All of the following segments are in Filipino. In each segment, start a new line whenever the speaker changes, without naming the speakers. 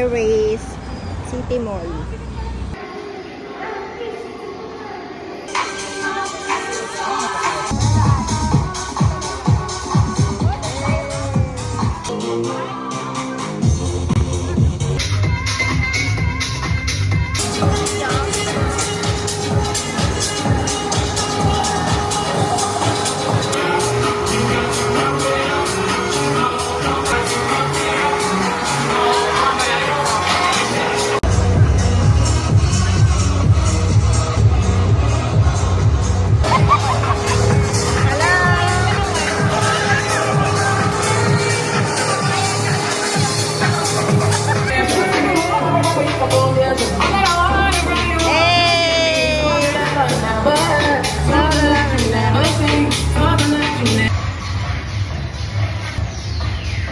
Airways City Mall.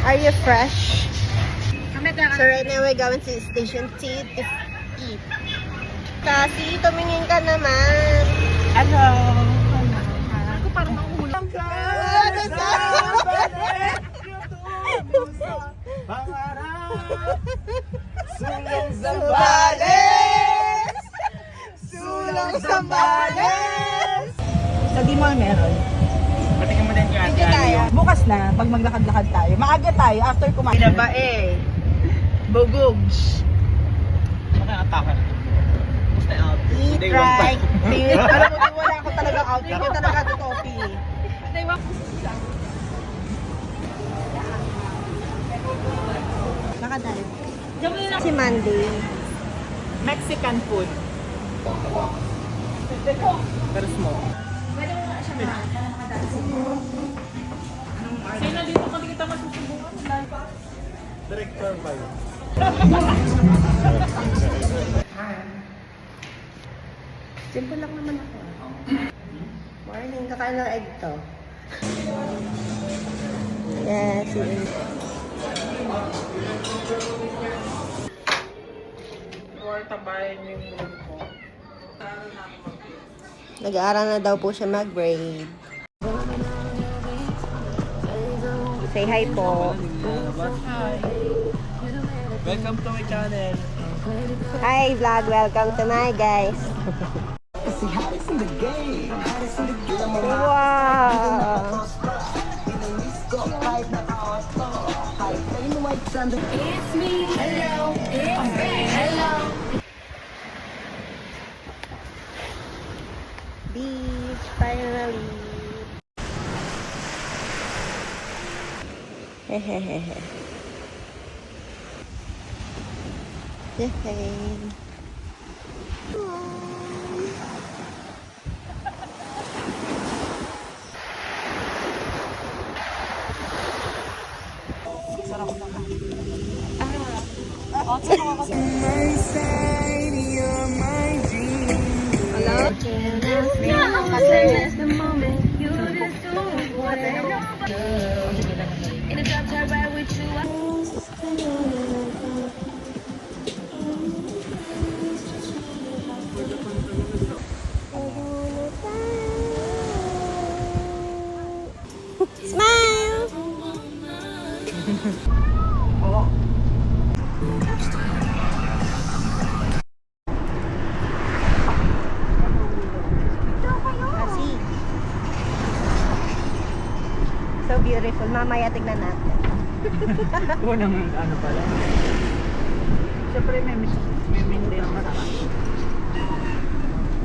Are you fresh? So right now we're going to Station T to eat. Kasi tumingin ka naman.
Hello.
Ako parang makulang ka.
Sulong Zambales! Sulong Zambales! Sa Dimol meron.
Patikin mo din yung
Hindi tayo.
Bukas na, pag maglakad-lakad tayo. Maaga tayo, after kumain.
Binabae. Bugogs.
Makakataka na. Basta yung outfit.
Eat
Day one pa.
right. Alam mo, wala ako talaga outfit. Ko talaga ito topi. Lakad tayo. Si Monday.
Mexican food.
Pero small.
Sino dito kami kita masusubukan?
Director ba yun?
Simple lang naman ako. Morning, kakain ng egg to. Yes, yun.
Or tabayin yung room ko.
Nag-aaral na daw po siya mag-grade. Say hi po.
Hi.
Welcome to my channel.
Hi vlog, welcome to my guys. Wow!
It's me, hello, it's me, hello.
Beach, finally. Hehehehe. Yay. Smile! Kasi so beautiful. Mamaya tignan natin.
Unang ano pala.
Siyempre may mindi ang marami.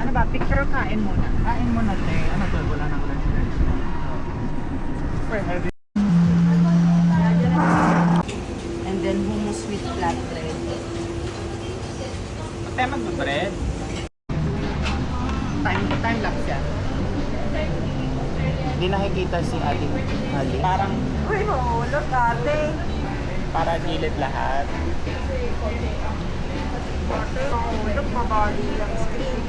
Ano ba? Picture o kain muna?
Kain mo na, te. Ano to? Wala nang lunch guys. Super heavy.
And then hummus with flat bread.
Tayo mag-bread.
Time lapse yan.
Hindi nakikita si Ate Ali.
Parang, uy, mahulog ate.
Para gilid lahat.
Ate, mahulog, mabali ang screen.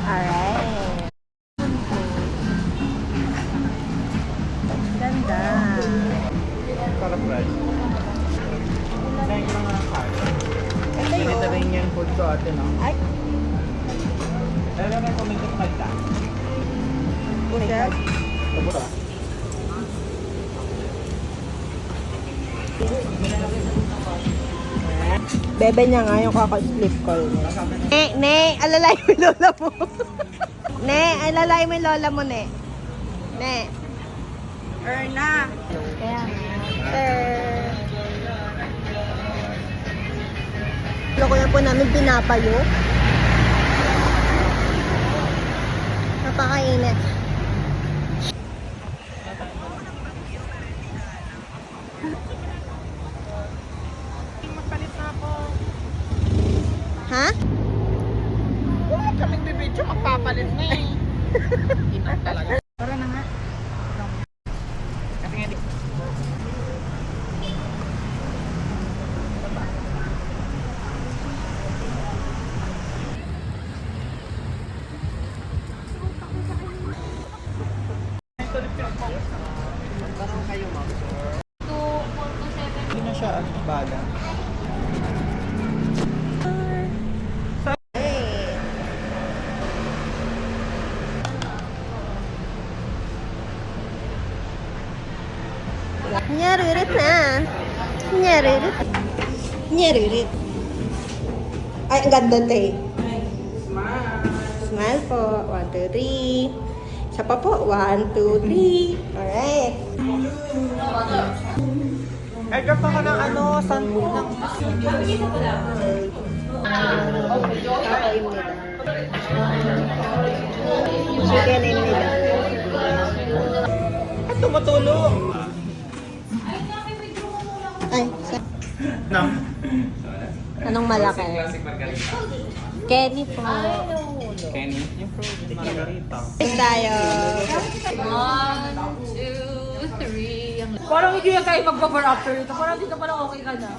Alright. Ganda.
Sarap rice. Dahil mga kain.
Ito
Ganito
yun.
rin yung food ko ate, no?
Ay,
Pero may comment ko magda.
Chef. Bebe niya nga yung kaka-split call niya. Ne, alalay mo yung lola mo. Ne, alalay mo yung lola mo, ne. Ne.
Erna.
Kaya Loko na po namin pinapayo. Napakainit.
Magpalit na ako.
Ha?
Huwag kaming bibidyo, magpapalit na eh. Inang talaga. Tara na nga. Kasi nga di.
Hindi na siya baga.
Hey. Nyaririt na. Nyaririt. Nyaririt. Ay, ang ganda tayo. Smile po. 1, 2, 3. Isa pa po. 1, 2, 3. Alright.
Eh, drop ako ng ano, sample ng...
Kakain nila. Chicken nila.
At tumutulong!
Ay,
No.
anong malaki? Kenny po.
Kenny? Yung frozen margarita.
Tayo.
1, 2, 3.
Parang hindi na tayo mag-cover after ito. Parang dito parang okay ka na.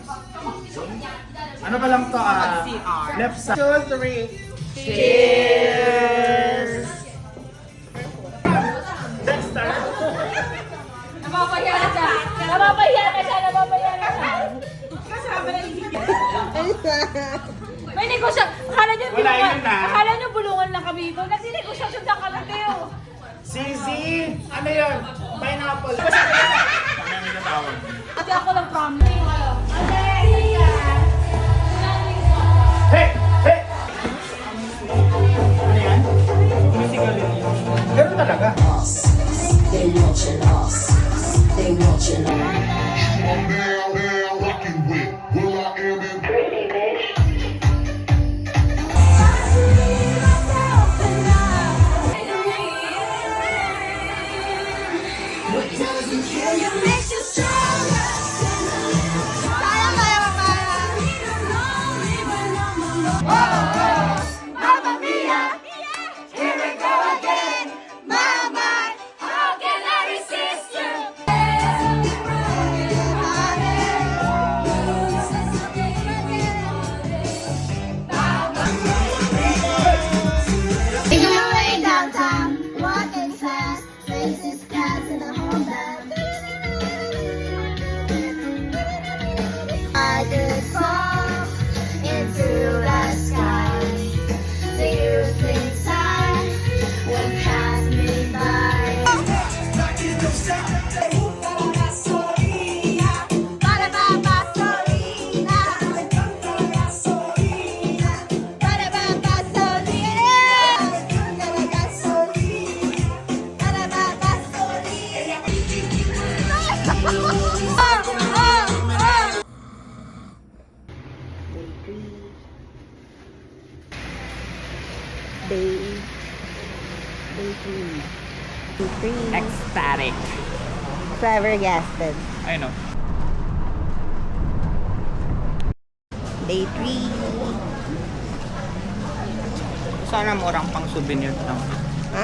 Ano pa lang to left side. 2, 3. Cheers! Dexter!
Napapahiya na siya. Napapahiya na siya. Napapahiya na siya. May negosyo. Akala niyo bulungan lang kami ito. Nagsinegosasyon lang kami kayo.
Sisi! Ano yun? Pineapple. Ano yung tinatawag?
Kasi ako lang promise.
Hey! Hey! Ano yan? Musical yun. Ganun talaga.
They watching us. They watching us.
Now, rocking with Will I Am in
Making my way downtown, walking fast, faces cats in a home band. I just fall into the sky. Do you think time will pass me by? Para ba gasolina? Para ba gasolina? Para gasolina? Para ba gasolina?
Day 3.
Ecstatic.
Flabbergasted.
I know.
Day 3.
Sana murang pang souvenir lang.
Ha?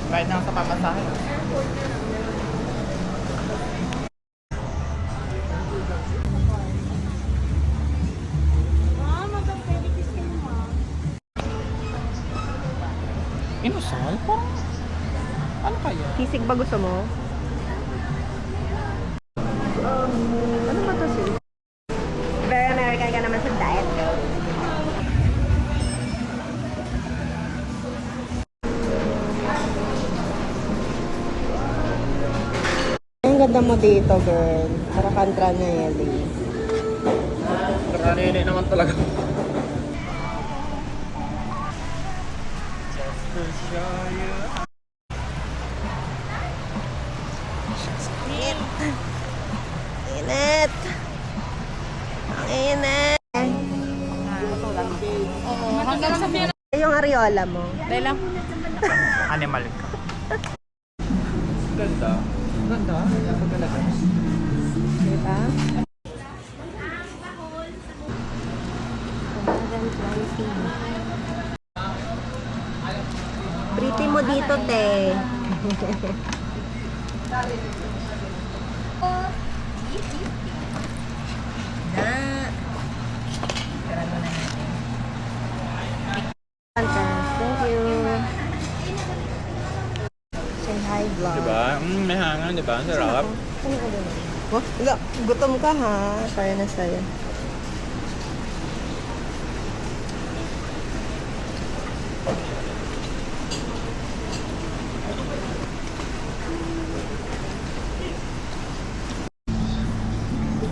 Kahit lang sa pamasahe. Inusal? Parang... Ano kaya?
Sisig ba gusto mo? Ano ba to, sis? Very American ka naman sa diet, girl. ganda mo dito, girl. Para kantra na Eli.
Karanene naman talaga.
Init! Ang init! Yung areola mo.
Animal ka. Ganda. Ganda. Ganda talaga.
Diba? 120. Pretty mo dito, te. Na. Thank you. Say hi, vlog.
Diba? May hangan, diba? Ang sarap.
Oh, wala. Gutom ka ha. Kaya na sa'yo.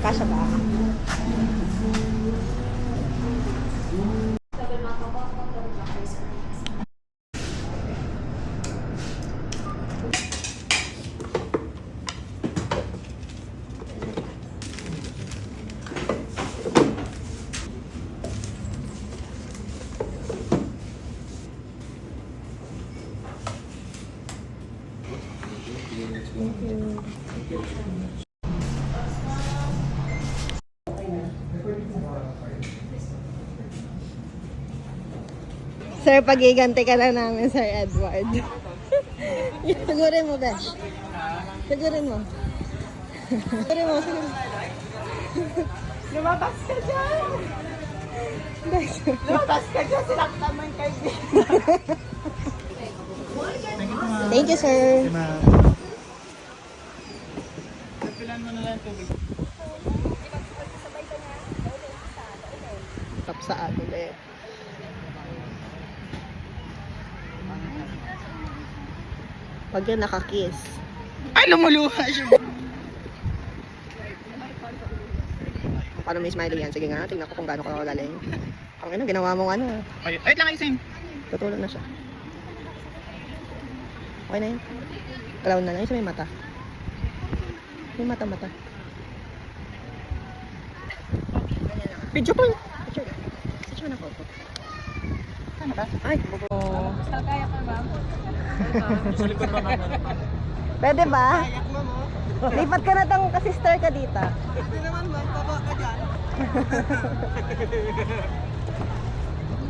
Kasya ba? Sir, pagiganti ka na namin, Sir Edward. Sigurin mo, Besh. Sigurin mo. Sigurin mo, sigurin mo.
Lumabas ka dyan! Lumabas ka dyan! Sinaktan mo yung kaibigan.
Thank you, sir.
Pilan mo na lang tubig.
Tap sa ato, ulit. Pag yan nakakiss.
Ay, lumuluha siya.
Paano may smiley yan? Sige nga, tingnan ko kung gaano ka kagaling. Ang ina, ginawa mong ano.
Ay, lang isin.
Tutulog na siya. Okay na yun. Galaw na lang. Yung sa may mata. May mata. Video call. Picture na photo. Ano ba? Ay, bubo.
Kaya pa, ma'am?
Sa likod ba naman?
Pwede ba? Lipat ka na tang ka-sister ka dito.
Hindi naman, ma'am. Baba ka dyan.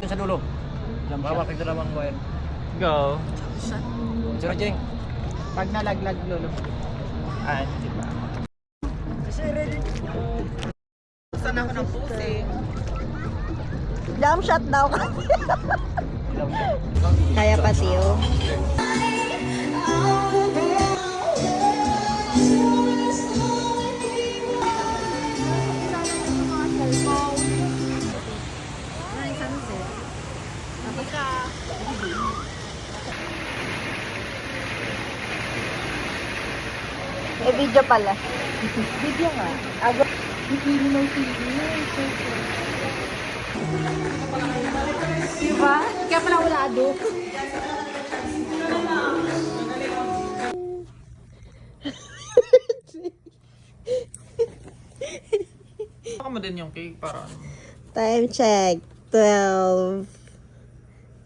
Sa dulo. Bawa ka dalawang wire. Go. Sino Jeng?
Pag nalaglag, lolo.
Ay, di ba?
Saan ako ng pusi?
Jump shot daw ka. Kaya pa siyo. Eh, video pala. Video nga. Ago.
Diba? Kaya pala ulado.
Baka mo din yung cake para ano.
Time check. 12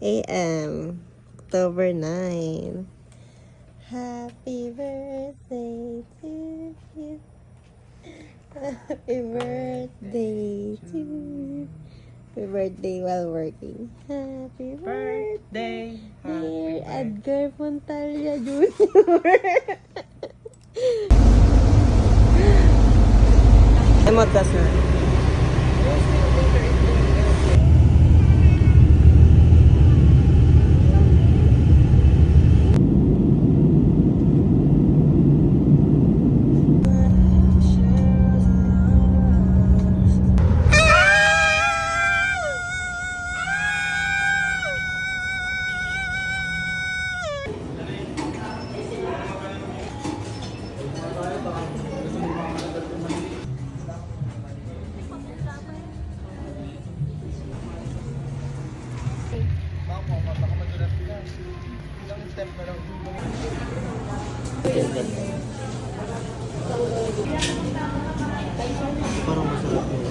a.m. October 9. Happy birthday to you. Happy birthday to you. Happy birthday while working. Happy birthday, dear Edgar Montalia Jr. Emot ka, sir.
Parang masarap yun.